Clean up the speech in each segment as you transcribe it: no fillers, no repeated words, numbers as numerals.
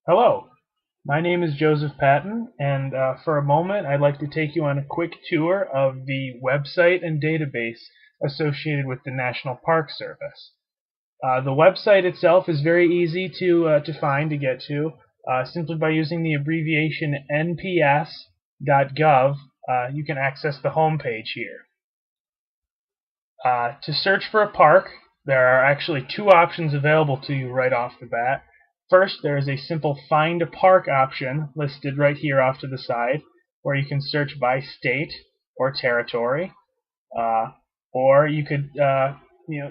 Hello, my name is Joseph Patton, and for a moment I'd like to take you on a quick tour of the website and database associated with the National Park Service. The website itself is very easy to find, to get to. Simply by using the abbreviation nps.gov, you can access the home page here. To search for a park, there are actually two options available to you right off the bat. First, there is a simple Find a Park option listed right here off to the side, where you can search by state or territory, or you could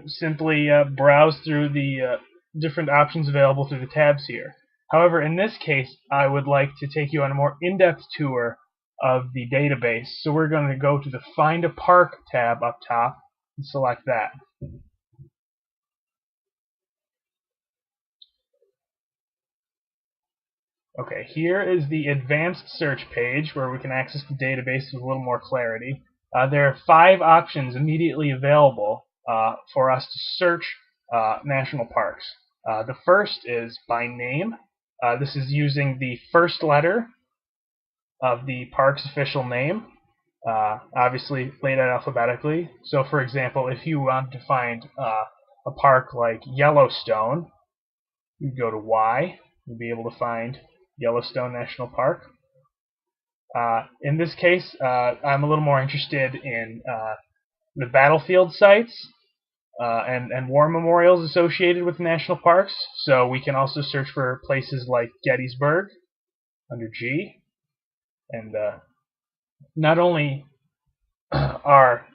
simply browse through the different options available through the tabs here. However, in this case, I would like to take you on a more in-depth tour of the database, so we're going to go to the Find a Park tab up top and select that. Okay, here is the advanced search page where we can access the database with a little more clarity. There are 5 options immediately available for us to search national parks. The first is by name. This is using the first letter of the park's official name, obviously laid out alphabetically. So, for example, if you want to find a park like Yellowstone, you go to Y, you'll be able to find Yellowstone National Park. In this case, I'm a little more interested in the battlefield sites and war memorials associated with national parks, so we can also search for places like Gettysburg under G. And not only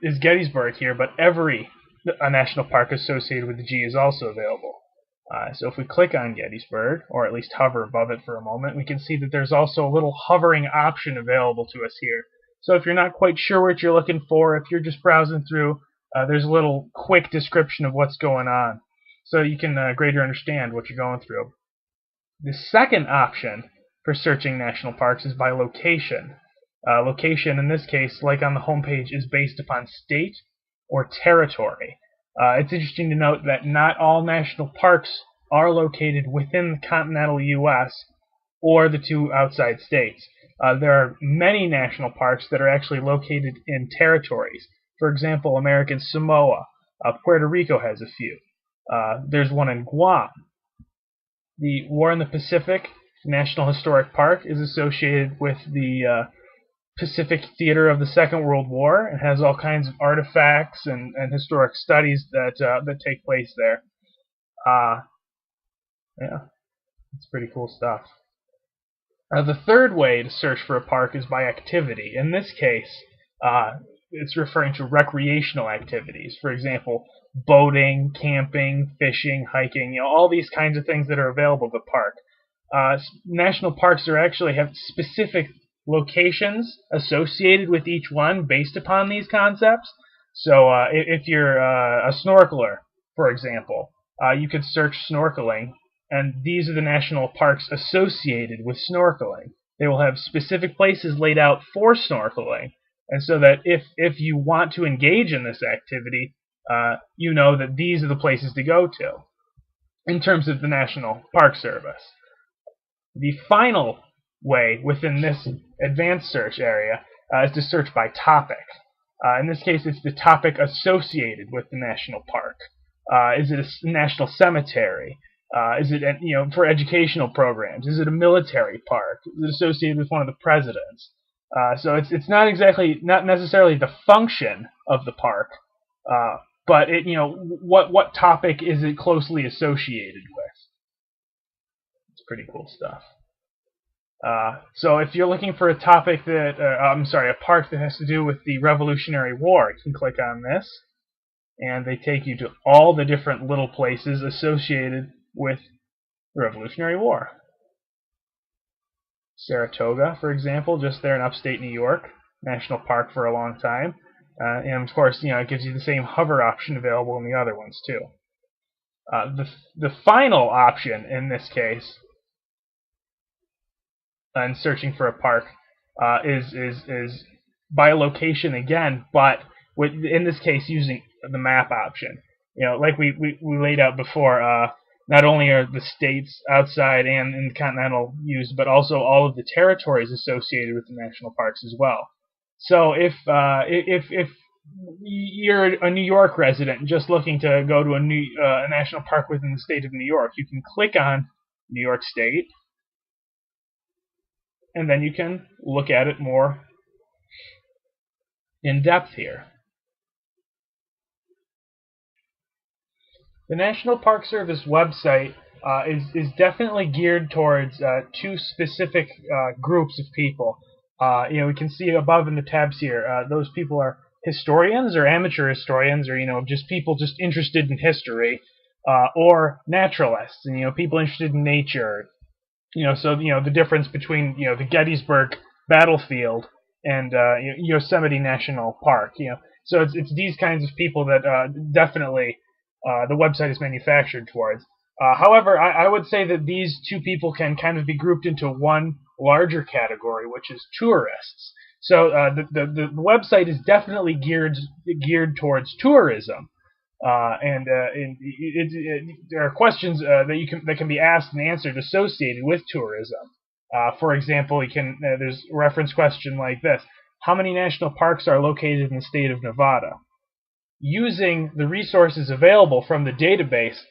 is Gettysburg here, but every national park associated with the G is also available. So if we click on Gettysburg, or at least hover above it for a moment, we can see that there's also a little hovering option available to us here. So if you're not quite sure what you're looking for, if you're just browsing through, there's a little quick description of what's going on, so you can greater understand what you're going through. The second option for searching national parks is by location. Location, in this case, like on the home page, is based upon state or territory. It's interesting to note that not all national parks are located within the continental U.S. or the 2 outside states. There are many national parks that are actually located in territories. For example, American Samoa. Puerto Rico has a few. There's one in Guam. The War in the Pacific National Historic Park is associated with the Pacific theater of the Second World War, and has all kinds of artifacts and historic studies that take place there. Yeah, it's pretty cool stuff. The third way to search for a park is by activity. In this case, it's referring to recreational activities. For example, boating, camping, fishing, hiking, all these kinds of things that are available at the park. National parks actually have specific locations associated with each one based upon these concepts. So if you're a snorkeler, for example, you could search snorkeling, and these are the national parks associated with snorkeling. They will have specific places laid out for snorkeling, and so that if you want to engage in this activity, you know that these are the places to go to in terms of the National Park Service. The final way within this advanced search area is to search by topic. In this case, it's the topic associated with the national park. Is it a national cemetery? Is it for educational programs? Is it a military park? Is it associated with one of the presidents? So it's not necessarily the function of the park, but what topic is it closely associated with? It's pretty cool stuff. So if you're looking for a topic a park that has to do with the Revolutionary War, you can click on this, and they take you to all the different little places associated with the Revolutionary War. Saratoga, for example, just there in upstate New York, national park for a long time, and of course, it gives you the same hover option available in the other ones too. The final option in this case, and searching for a park, is by location again, but in this case using the map option. Like we laid out before, not only are the states outside and in the continental used, but also all of the territories associated with the national parks as well. So if you're a New York resident just looking to go to a national park within the state of New York, you can click on New York State, and then you can look at it more in depth here. The National Park Service website is definitely geared towards two specific groups of people. We can see above in the tabs here, those people are historians or amateur historians, or just people just interested in history, or naturalists, and people interested in nature. So the difference between the Gettysburg battlefield and Yosemite National Park. So it's these kinds of people that definitely the website is manufactured towards. However, I would say that these two people can kind of be grouped into one larger category, which is tourists. So the website is definitely geared towards tourism. There are questions that can be asked and answered associated with tourism. For example, there's a reference question like this: how many national parks are located in the state of Nevada? Using the resources available from the database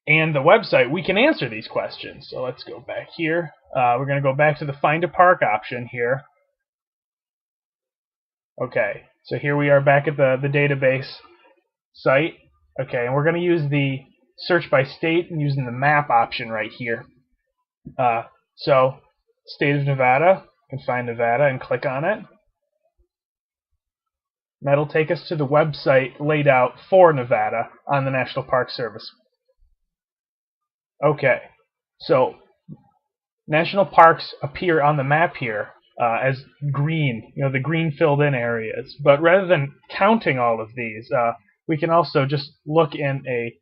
and the website, we can answer these questions. So let's go back here. We're going to go back to the Find a Park option here. Okay, so here we are back at the database site. Okay, and we're going to use the search by state and using the map option right here. So, state of Nevada, you can find Nevada and click on it. That'll take us to the website laid out for Nevada on the National Park Service. Okay, so national parks appear on the map here as green, the green filled in areas. But rather than counting all of these, we can also just look in a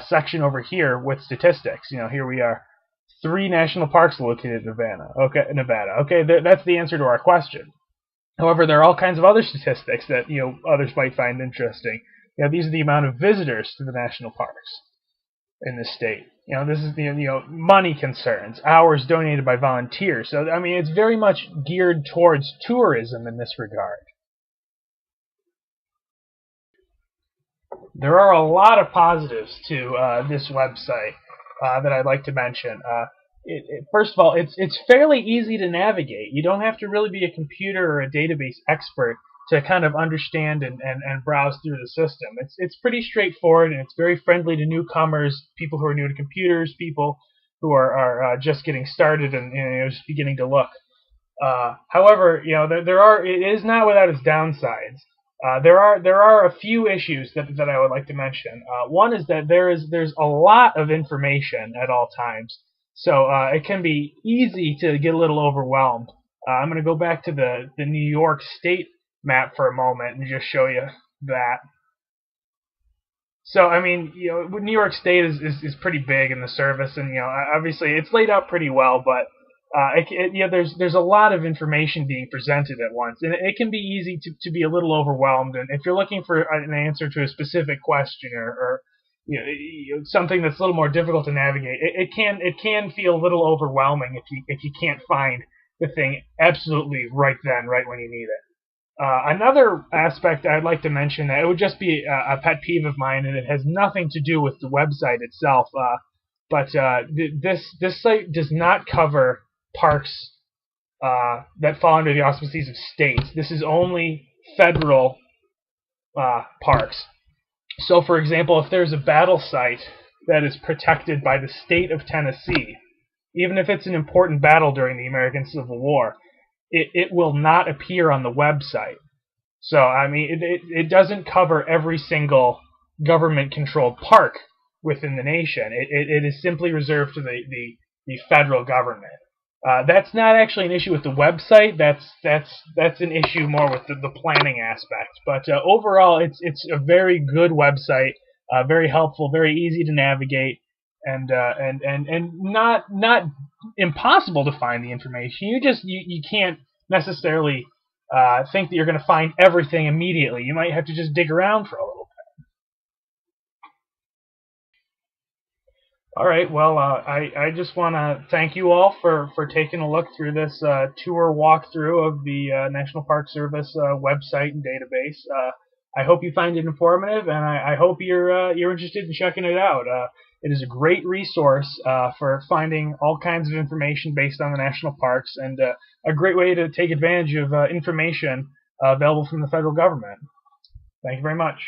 section over here with statistics. Here we are, 3 national parks located in Nevada. Okay, that's the answer to our question. However, there are all kinds of other statistics that others might find interesting. These are the amount of visitors to the national parks in this state. This is the money concerns, hours donated by volunteers. So I mean, it's very much geared towards tourism in this regard. There are a lot of positives to this website that I'd like to mention. First of all, it's fairly easy to navigate. You don't have to really be a computer or a database expert to kind of understand and browse through the system. It's pretty straightforward, and it's very friendly to newcomers, people who are new to computers, people who are just getting started and just beginning to look. However, it is not without its downsides. There are a few issues that I would like to mention. One is that there's a lot of information at all times, so it can be easy to get a little overwhelmed. I'm going to go back to the New York State map for a moment and just show you that. So I mean, New York State is pretty big in the service, and obviously it's laid out pretty well, but there's a lot of information being presented at once, and it can be easy to be a little overwhelmed. And if you're looking for an answer to a specific question or something that's a little more difficult to navigate, it can feel a little overwhelming if you can't find the thing absolutely right then, right when you need it. Another aspect I'd like to mention, that it would just be a pet peeve of mine, and it has nothing to do with the website itself, but this site does not cover parks that fall under the auspices of states. This is only federal parks. So, for example, if there's a battle site that is protected by the state of Tennessee, even if it's an important battle during the American Civil War, it will not appear on the website. So, I mean, it doesn't cover every single government-controlled park within the nation. It is simply reserved to the federal government. That's not actually an issue with the website. That's an issue more with the planning aspect. But overall, it's a very good website, very helpful, very easy to navigate, and not impossible to find the information. You can't necessarily think that you're going to find everything immediately. You might have to just dig around for a little All right. Well, I just want to thank you all for taking a look through this tour walkthrough of the National Park Service website and database. I hope you find it informative, and I hope you're interested in checking it out. It is a great resource for finding all kinds of information based on the national parks, and a great way to take advantage of information available from the federal government. Thank you very much.